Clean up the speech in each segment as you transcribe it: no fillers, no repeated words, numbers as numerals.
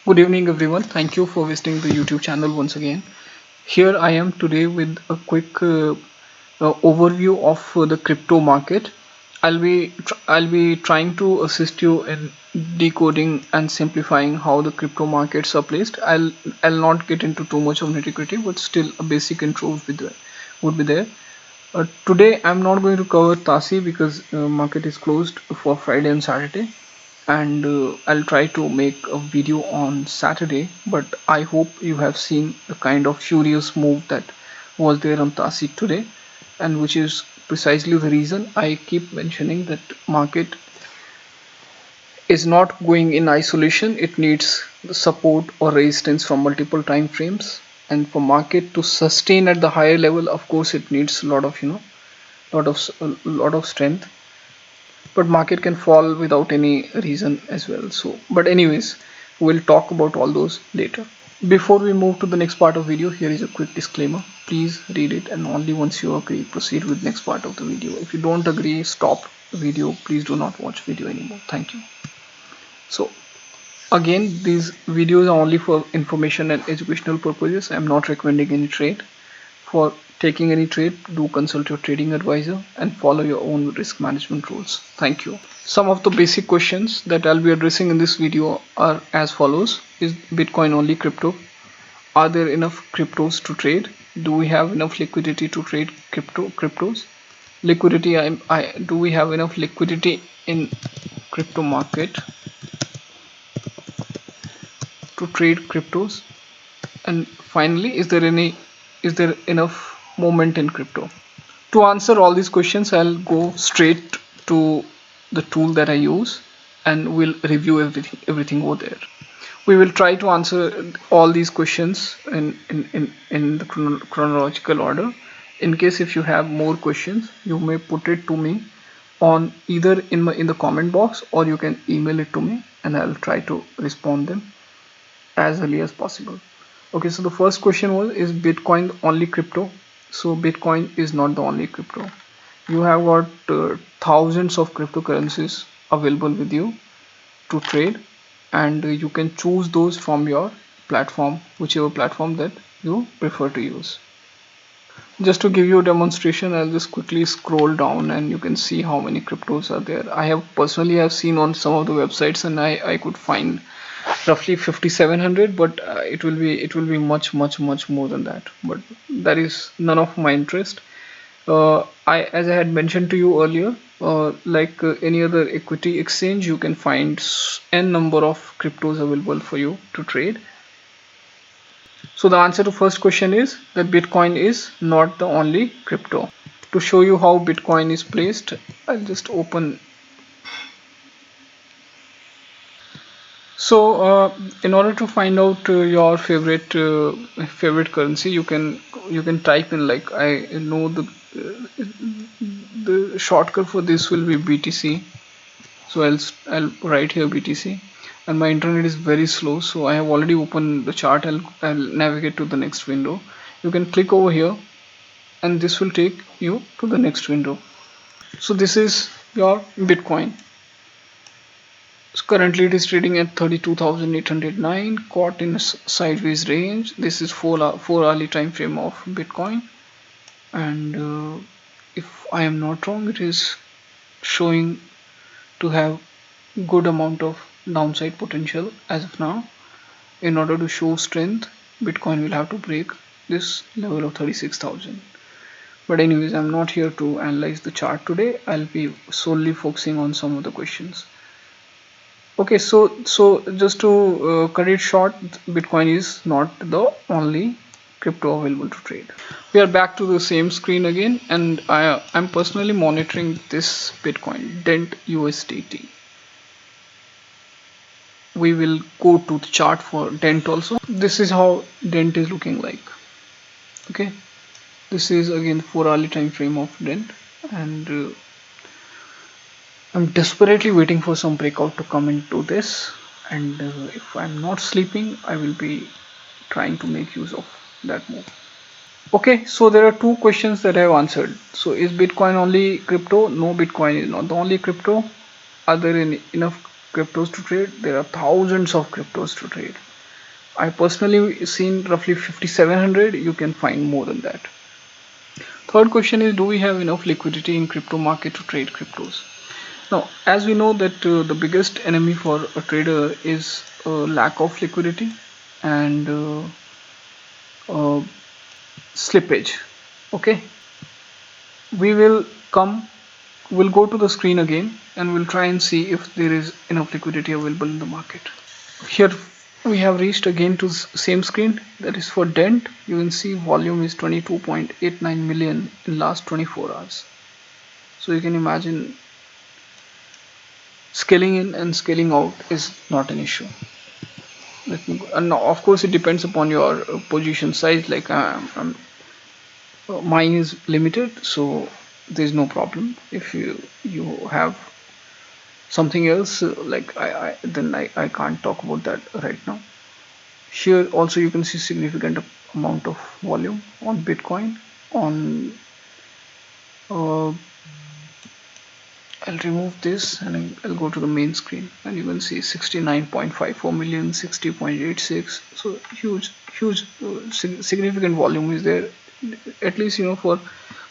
Good evening everyone. Thank you for visiting the YouTube channel once again. Here I am today with a quick overview of the crypto market. I'll be trying to assist you in decoding and simplifying how the crypto markets are placed. I'll not get into too much of nitty-gritty, but still a basic intro would be there. Today I'm not going to cover Tasi because market is closed for Friday and Saturday, and I'll try to make a video on Saturday, but I hope you have seen the kind of furious move that was there on Tasi today, and which is precisely the reason I keep mentioning that market is not going in isolation. It needs the support or resistance from multiple time frames, and for market to sustain at the higher level, of course it needs a lot of strength, but market can fall without any reason as well. So but anyways, we'll talk about all those later. Before we move to the next part of video, here is a quick disclaimer. Please read it, and only once you agree proceed with next part of the video. If you don't agree, stop the video. Please do not watch video anymore. Thank you. So again, these videos are only for information and educational purposes. I'm not recommending any trade. For taking any trade, do consult your trading advisor and follow your own risk management rules. Thank you. Some of the basic questions that I'll be addressing in this video are as follows. Is Bitcoin only crypto? Are there enough cryptos to trade? Do we have enough liquidity to trade cryptos? Liquidity, do we have enough liquidity in crypto market to trade cryptos? And finally, is there enough movement in crypto? To answer all these questions, I'll go straight to the tool that I use, and we'll review everything over there. We will try to answer all these questions in the chronological order. In case if you have more questions, you may put it to me on either in the comment box, or you can email it to me, and I'll try to respond them as early as possible. Okay, so the first question was, is Bitcoin only crypto? So Bitcoin is not the only crypto. You have got thousands of cryptocurrencies available with you to trade, and you can choose those from your platform, whichever platform that you prefer to use. Just to give you a demonstration, I'll just quickly scroll down and you can see how many cryptos are there. I have personally seen on some of the websites, and I could find roughly 5700, but it will be much more than that, but that is none of my interest. As I had mentioned to you earlier, like any other equity exchange, you can find n number of cryptos available for you to trade. So the answer to first question is that Bitcoin is not the only crypto. To show you how Bitcoin is placed, I'll just open. So in order to find out your favorite currency, you can type in, like, I know the shortcut for this will be BTC. So I'll write here BTC, and my internet is very slow, so I have already opened the chart. I'll navigate to the next window. You can click over here, and this will take you to the next window. So this is your Bitcoin. So currently it is trading at 32,809, caught in a sideways range. This is 4-hourly time frame of Bitcoin, and if I am not wrong, it is showing to have good amount of downside potential as of now. In order to show strength, Bitcoin will have to break this level of 36,000. But anyways, I'm not here to analyze the chart today. I'll be solely focusing on some of the questions. Okay, so just to cut it short, Bitcoin is not the only crypto available to trade. We are back to the same screen again, and I'm personally monitoring this Bitcoin, Dent USDT. We will go to the chart for Dent also. This is how Dent is looking like. Okay, this is again 4-hourly time frame of Dent, and I'm desperately waiting for some breakout to come into this, and if I'm not sleeping, I will be trying to make use of that move. Okay, so there are two questions that I have answered. So is Bitcoin only crypto? No, Bitcoin is not the only crypto. Are there enough cryptos to trade? There are thousands of cryptos to trade. I personally seen roughly 5700. You can find more than that. Third question is, do we have enough liquidity in crypto market to trade cryptos? Now, as we know that the biggest enemy for a trader is lack of liquidity and slippage. Okay, we will we'll go to the screen again and we'll try and see if there is enough liquidity available in the market. Here we have reached again to same screen, that is for dent. You can see volume is 22.89 million in last 24 hours. So you can imagine scaling in and scaling out is not an issue. Let me go. And now, of course, it depends upon your position size. Like mine is limited, so there's no problem. If you have something else, like I can't talk about that right now. Here also you can see significant amount of volume on Bitcoin. On I'll remove this and I'll go to the main screen, and you can see 69.54 million, 60.86. So huge significant volume is there, at least for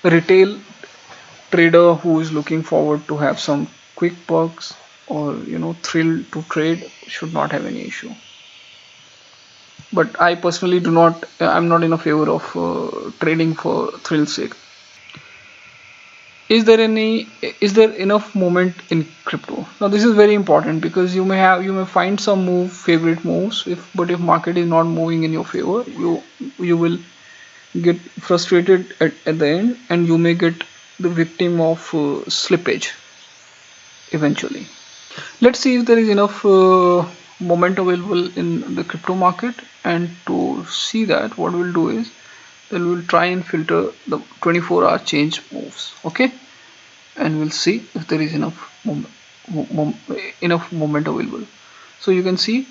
a retail trader who is looking forward to have some quick bucks or thrill to trade, should not have any issue. But I personally I'm not in a favor of trading for thrill sake. Is there enough movement in crypto? Now this is very important, because you may find some favorite moves, but if market is not moving in your favor, you will get frustrated at the end, and you may get the victim of slippage eventually. Let's see if there is enough moment available in the crypto market, and to see that, what we'll do is then we'll try and filter the 24-hour change moves. Okay, and we'll see if there is enough moment available. So you can see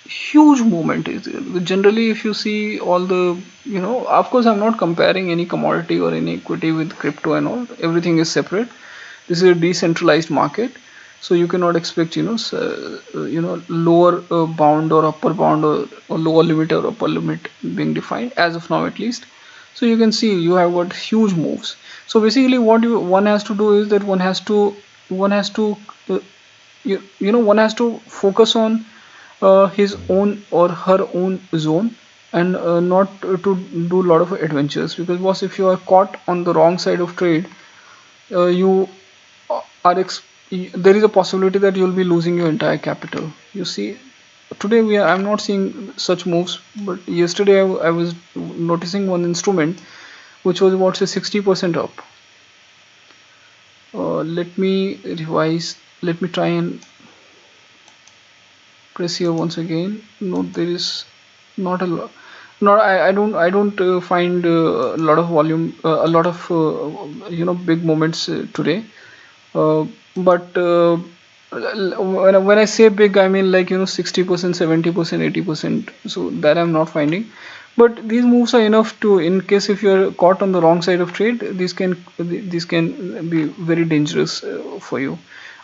huge movement is there. Generally, if you see all the, of course I'm not comparing any commodity or any equity with crypto and all, everything is separate. This is a decentralized market, so you cannot expect lower bound or upper bound, or lower limit or upper limit being defined as of now, at least. So you can see you have got huge moves. So basically what one has to do is that one has to one has to focus on his own or her own zone, and not to do a lot of adventures, because boss, if you are caught on the wrong side of trade, you are there is a possibility that you'll be losing your entire capital. You see, today I'm not seeing such moves, but yesterday I was noticing one instrument which was about say 60% up. Let me revise. Let me try and press here once again. No, there is not a lot. No, I don't find a lot of volume, a lot of big moments today. But when I say big, I mean like 60%, 70%, 80%. So that I'm not finding. But these moves are enough to, in case if you are caught on the wrong side of trade, these can be very dangerous for you.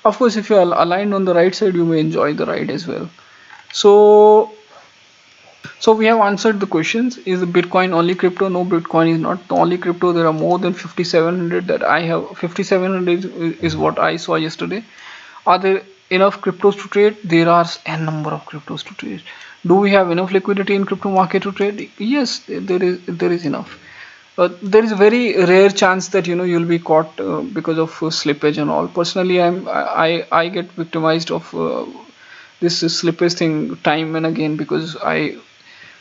Of course, if you are aligned on the right side, you may enjoy the ride as well. So we have answered the questions. Is the Bitcoin only crypto? No, Bitcoin is not the only crypto. There are more than 5700 that I have. 5700 is what I saw yesterday. Are there enough cryptos to trade? There are n number of cryptos to trade. Do we have enough liquidity in crypto market to trade? Yes, there is enough. There is a very rare chance that you'll be caught because of slippage and all. Personally, I get victimized of this slippage thing time and again, because I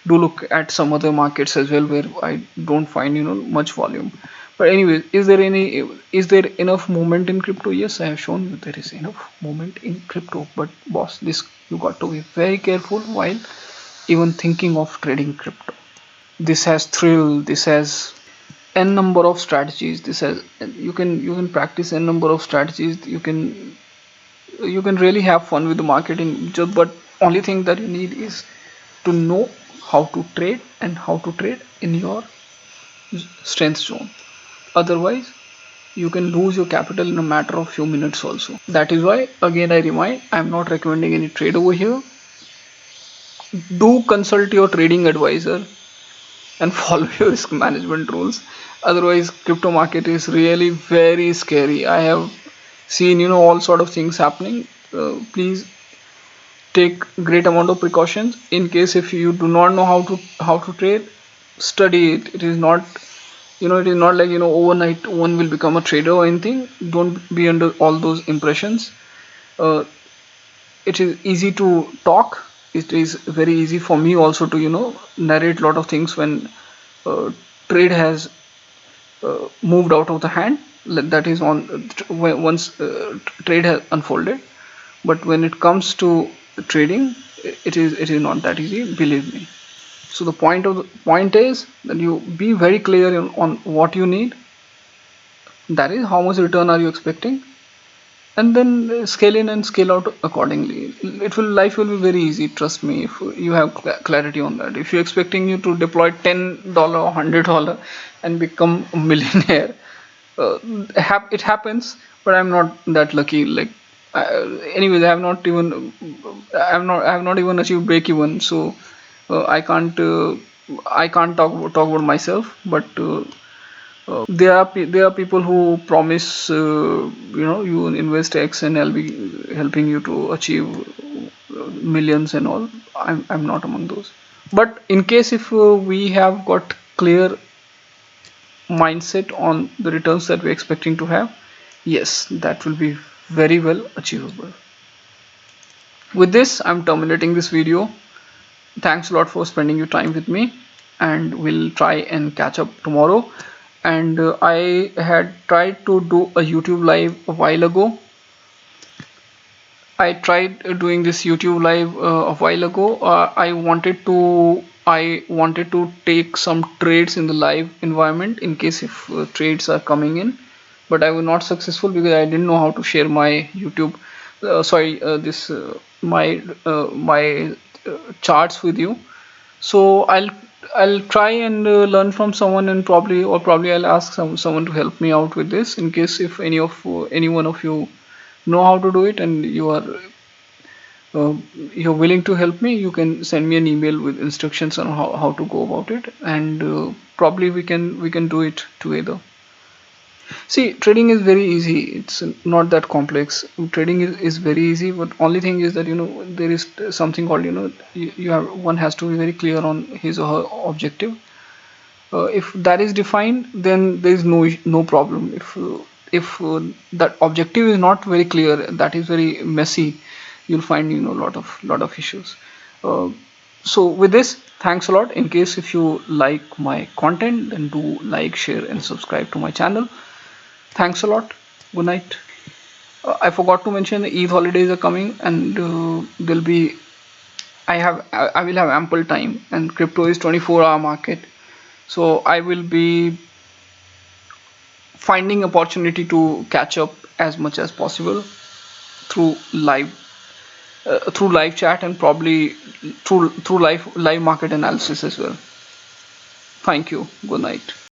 do look at some other markets as well where I don't find much volume. But anyway, is there enough movement in crypto? Yes, I have shown you there is enough movement in crypto. But boss, this you got to be very careful while even thinking of trading crypto. This has thrill. This has n number of strategies. This has you can practice n number of strategies. You can really have fun with the marketing. But only thing that you need is to know how to trade and how to trade in your strength zone. Otherwise, you can lose your capital in a matter of few minutes also. That is why, again, I remind, I'm not recommending any trade over here. do consult your trading advisor and follow your risk management rules. Otherwise, crypto market is really very scary. I have seen all sort of things happening. Please take great amount of precautions. In case if you do not know how to trade, study it. It is not it is not like overnight one will become a trader or anything. Don't be under all those impressions. uh, it is easy to talk. It is very easy for me also to narrate a lot of things when uh, trade has moved out of the hand. That is on once trade has unfolded. But when it comes to trading, it is not that easy, believe me. So the point is that you be very clear on what you need. That is how much return are you expecting, and then scale in and scale out accordingly. Life will be very easy, trust me, if you have clarity on that. If you're expecting you to deploy $10 or $100 and become a millionaire, it happens, but I'm not that lucky. Like, anyways, I have not even achieved break even. So I can't talk about myself. But there are people who promise, you invest X and I'll be helping you to achieve millions and all. I'm not among those. But in case if we have got clear mindset on the returns that we're expecting to have, yes, that will be very well achievable. With this, I'm terminating this video. Thanks a lot for spending your time with me, and we'll try and catch up tomorrow. And I had tried to do a YouTube live a while ago. I tried doing this YouTube live a while ago. I wanted to take some trades in the live environment in case if trades are coming in, but I was not successful because I didn't know how to share my YouTube. Sorry, this my charts with you. So I'll try and learn from someone, and probably I'll ask someone to help me out with this. In case if any one of you know how to do it and you're willing to help me, you can send me an email with instructions on how to go about it, and probably we can do it together. See, trading is very easy. It's not that complex. Trading is very easy, but only thing is that there is something called you have one has to be very clear on his or her objective. If that is defined, then there is no problem. If that objective is not very clear, that is very messy, you'll find lot of issues. Uh, so with this, thanks a lot. In case if you like my content, then do like, share, and subscribe to my channel. Thanks a lot. Good night. I forgot to mention the Eid holidays are coming, and there'll be I will have ample time, and crypto is 24-hour market. So I will be finding opportunity to catch up as much as possible through live chat, and probably through live market analysis as well. Thank you. Good night.